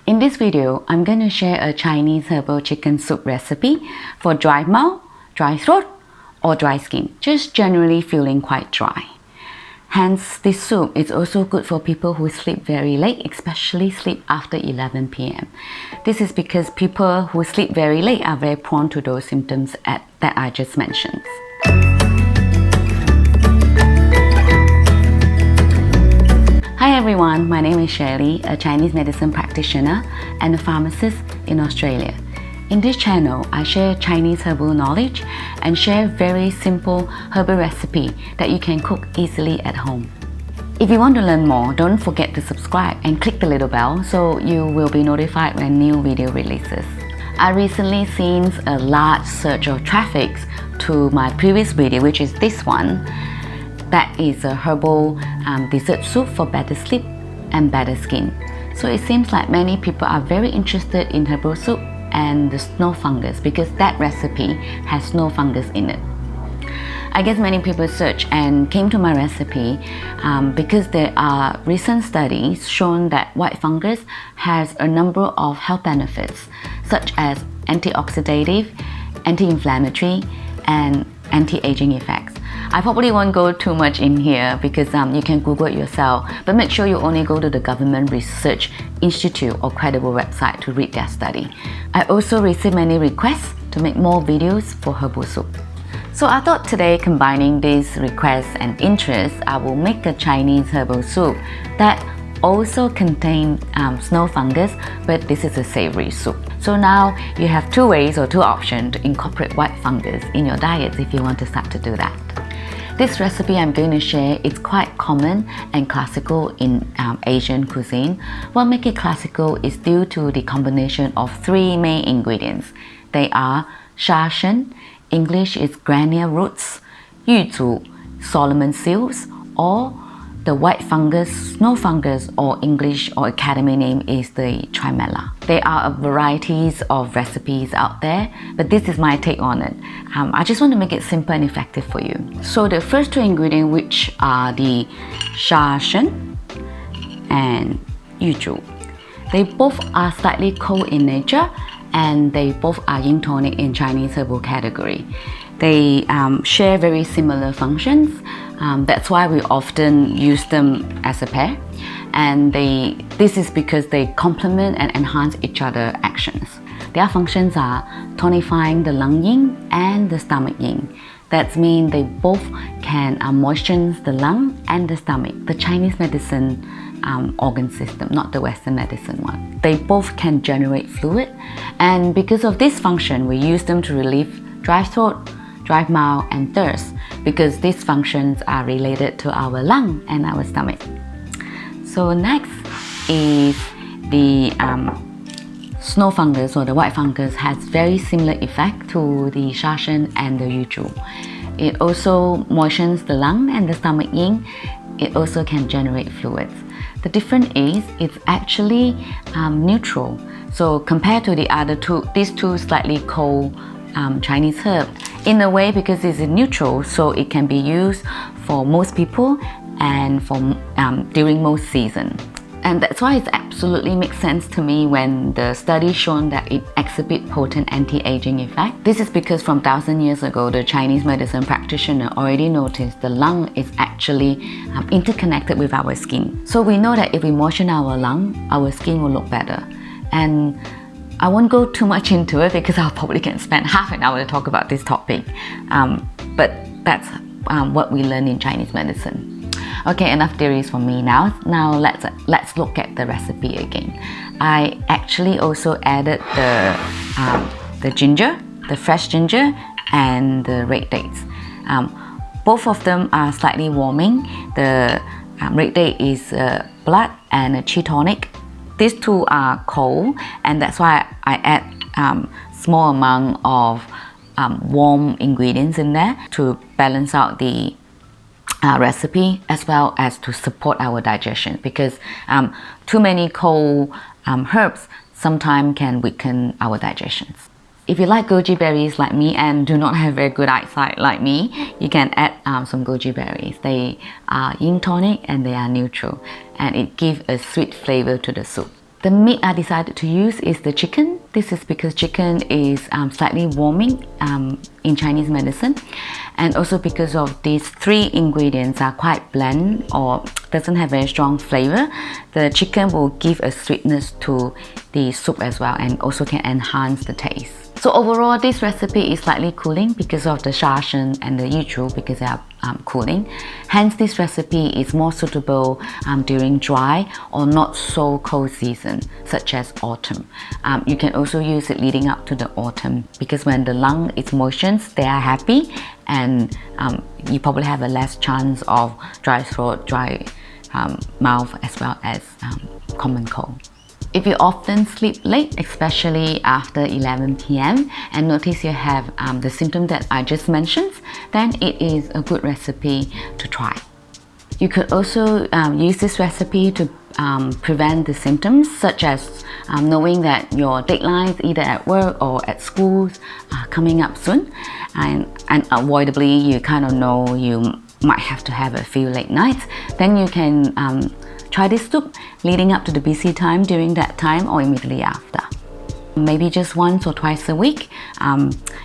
In this video, I'm going to share a Chinese herbal chicken soup recipe for dry mouth, dry throat, or dry skin, just generally feeling quite dry. Hence, this soup is also good for people who sleep very late, especially sleep after 11 p.m. This is because people who sleep very late are very prone to those symptoms that I just mentioned. Hi everyone, my name is Shirley, a Chinese medicine practitioner and a pharmacist in Australia. In this channel, I share Chinese herbal knowledge and share very simple herbal recipe that you can cook easily at home. If you want to learn more, don't forget to subscribe and click the little bell so you will be notified when new video releases. I recently seen a large surge of traffic to my previous video, which is this one. That is a herbal dessert soup for better sleep and better skin. So it seems like many people are very interested in herbal soup and the snow fungus because that recipe has snow fungus in it. I guess many people searched and came to my recipe because there are recent studies showing that white fungus has a number of health benefits such as antioxidative, anti-inflammatory, and anti-aging effects. I probably won't go too much in here because you can Google it yourself, but make sure you only go to the Government Research Institute or credible website to read their study. I also received many requests to make more videos for herbal soup. So I thought today, combining these requests and interests, I will make a Chinese herbal soup that also contains snow fungus, but this is a savory soup. So now you have two ways or two options to incorporate white fungus in your diets if you want to start to do that. This recipe I'm going to share is quite common and classical in Asian cuisine. What makes it classical is due to the combination of three main ingredients. They are Shen, English is Glehnia roots, Yuzhu, Solomon seals, or the white fungus, snow fungus, or English or academy name is the Tremella. There are varieties of recipes out there, but this is my take on it. I just want to make it simple and effective for you. So the first two ingredients, which are the Shen and Yuzhu, they both are slightly cold in nature and they both are yin tonic in Chinese herbal category. They share very similar functions. That's why we often use them as a pair. And this is because they complement and enhance each other's actions. Their functions are tonifying the lung yin and the stomach yin. That means they both can moisten the lung and the stomach, the Chinese medicine organ system, not the Western medicine one. They both can generate fluid, and because of this function, we use them to relieve dry throat, dry mouth, and thirst, because these functions are related to our lung and our stomach. So next is the snow fungus or the white fungus has very similar effect to the Shen and the Yuzhu. It also moistens the lung and the stomach yin. It also can generate fluids. The difference is it's actually neutral. So compared to the other two, these two slightly cold Chinese herbs, in a way, because it's neutral, so it can be used for most people and for during most seasons. And that's why it absolutely makes sense to me when the study shown that it exhibits potent anti-aging effect. This is because from 1,000 years ago, the Chinese medicine practitioner already noticed the lung is actually interconnected with our skin. So we know that if we moisten our lung, our skin will look better. And I won't go too much into it because I'll probably can spend half an hour to talk about this topic. But that's what we learn in Chinese medicine. Okay, enough theories from me now. Now let's look at the recipe again. I actually also added the ginger, the fresh ginger, and the red dates. Both of them are slightly warming. The red date is blood and a qi tonic. These two are cold, and that's why I add small amount of warm ingredients in there to balance out the recipe, as well as to support our digestion, because too many cold herbs sometimes can weaken our digestions. If you like goji berries like me and do not have very good eyesight like me, you can add some goji berries. They are yin tonic and they are neutral, and it gives a sweet flavor to the soup. The meat I decided to use is the chicken. This is because chicken is slightly warming in Chinese medicine, and also because of these three ingredients are quite bland or doesn't have very strong flavor. The chicken will give a sweetness to the soup as well, and also can enhance the taste. So overall, this recipe is slightly cooling because of the Shen and the Yuzhu, because they are cooling. Hence, this recipe is more suitable during dry or not so cold season, such as autumn. You can also use it leading up to the autumn, because when the lung is moistened, they are happy, and you probably have a less chance of dry throat, dry mouth, as well as common cold. If you often sleep late, especially after 11 p.m. and notice you have the symptom that I just mentioned, then it is a good recipe to try. You could also use this recipe to prevent the symptoms, such as knowing that your deadlines either at work or at school are coming up soon, and unavoidably you kind of know you might have to have a few late nights. Then you can try this soup leading up to the busy time, during that time, or immediately after. Maybe just once or twice a week.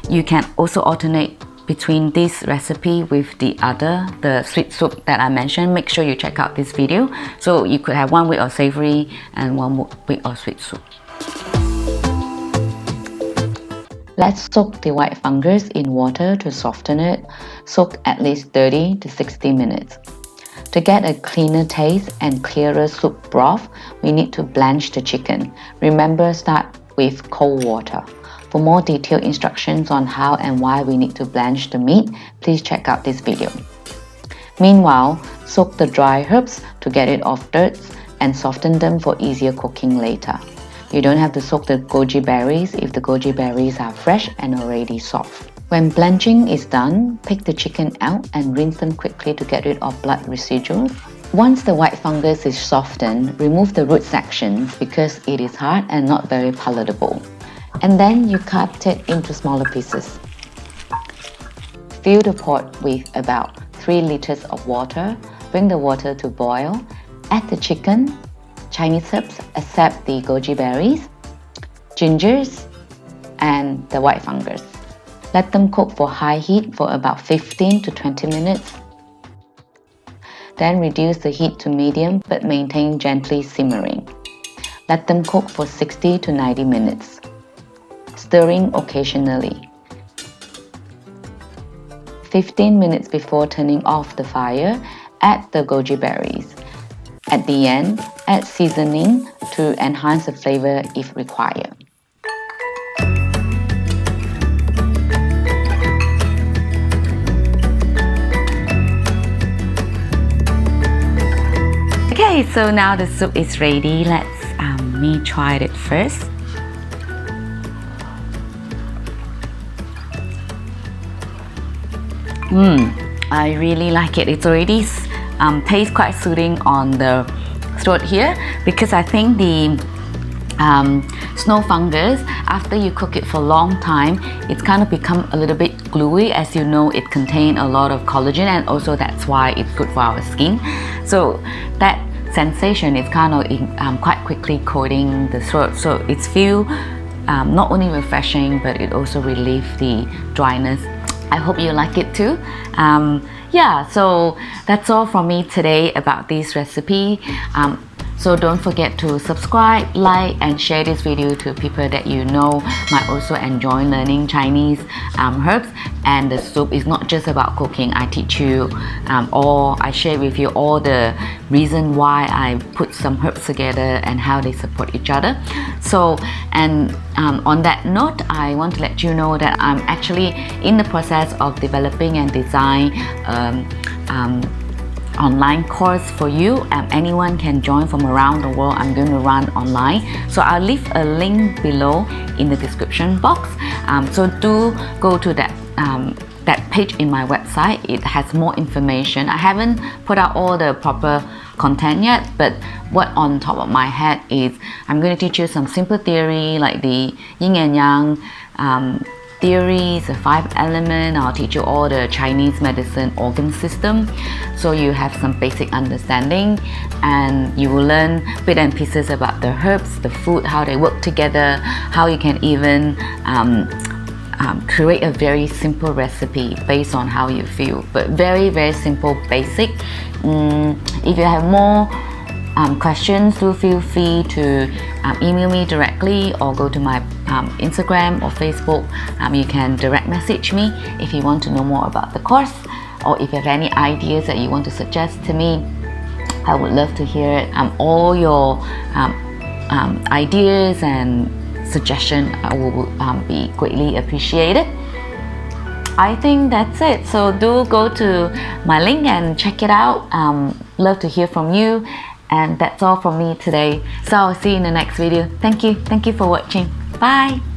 You can also alternate between this recipe with the sweet soup that I mentioned. Make sure you check out this video. So you could have 1 week of savory and 1 week of sweet soup. Let's soak the white fungus in water to soften it. Soak at least 30 to 60 minutes. To get a cleaner taste and clearer soup broth, we need to blanch the chicken. Remember, start with cold water. For more detailed instructions on how and why we need to blanch the meat, please check out this video. Meanwhile, soak the dry herbs to get rid of dirt and soften them for easier cooking later. You don't have to soak the goji berries if the goji berries are fresh and already soft. When blanching is done, pick the chicken out and rinse them quickly to get rid of blood residuals. Once the white fungus is softened, remove the root sections because it is hard and not very palatable. And then you cut it into smaller pieces. Fill the pot with about 3 liters of water. Bring the water to boil. Add the chicken, Chinese herbs except the goji berries, gingers, and the white fungus. Let them cook for high heat for about 15 to 20 minutes. Then reduce the heat to medium but maintain gently simmering. Let them cook for 60 to 90 minutes, stirring occasionally. 15 minutes before turning off the fire, add the goji berries. At the end, add seasoning to enhance the flavor if required. Okay, so now the soup is ready. Let's me try it first. I really like it. It's already tastes quite soothing on the throat here, because I think the snow fungus, after you cook it for a long time, it's kind of become a little bit gluey. As you know, it contains a lot of collagen, and also that's why it's good for our skin. So that sensation is kind of quite quickly coating the throat, so it's feel not only refreshing, but it also relieves the dryness. I hope you like it too. Yeah, so that's all from me today about this recipe. So don't forget to subscribe, like, and share this video to people that you know might also enjoy learning Chinese herbs. And the soup is not just about cooking. I teach you or I share with you all the reason why I put some herbs together and how they support each other. So, and on that note, I want to let you know that I'm actually in the process of developing and design online course for you. Anyone can join from around the world. I'm going to run online, so I'll leave a link below in the description box. So do go to that page in my website. It has more information. I haven't put out all the proper content yet, but what on top of my head is I'm going to teach you some simple theory like the yin and yang, theories, the 5 elements. I'll teach you all the Chinese medicine organ system, so you have some basic understanding, and you will learn bits and pieces about the herbs, the food, how they work together, how you can even create a very simple recipe based on how you feel, but very simple, basic. If you have more questions, do feel free to email me directly or go to my Instagram or Facebook. You can direct message me if you want to know more about the course, or if you have any ideas that you want to suggest to me. I would love to hear it. All your ideas and suggestion will be greatly appreciated. I think that's it. So do go to my link and check it out. Love to hear from you. And that's all from me today. So I'll see you in the next video. Thank you for watching. Bye.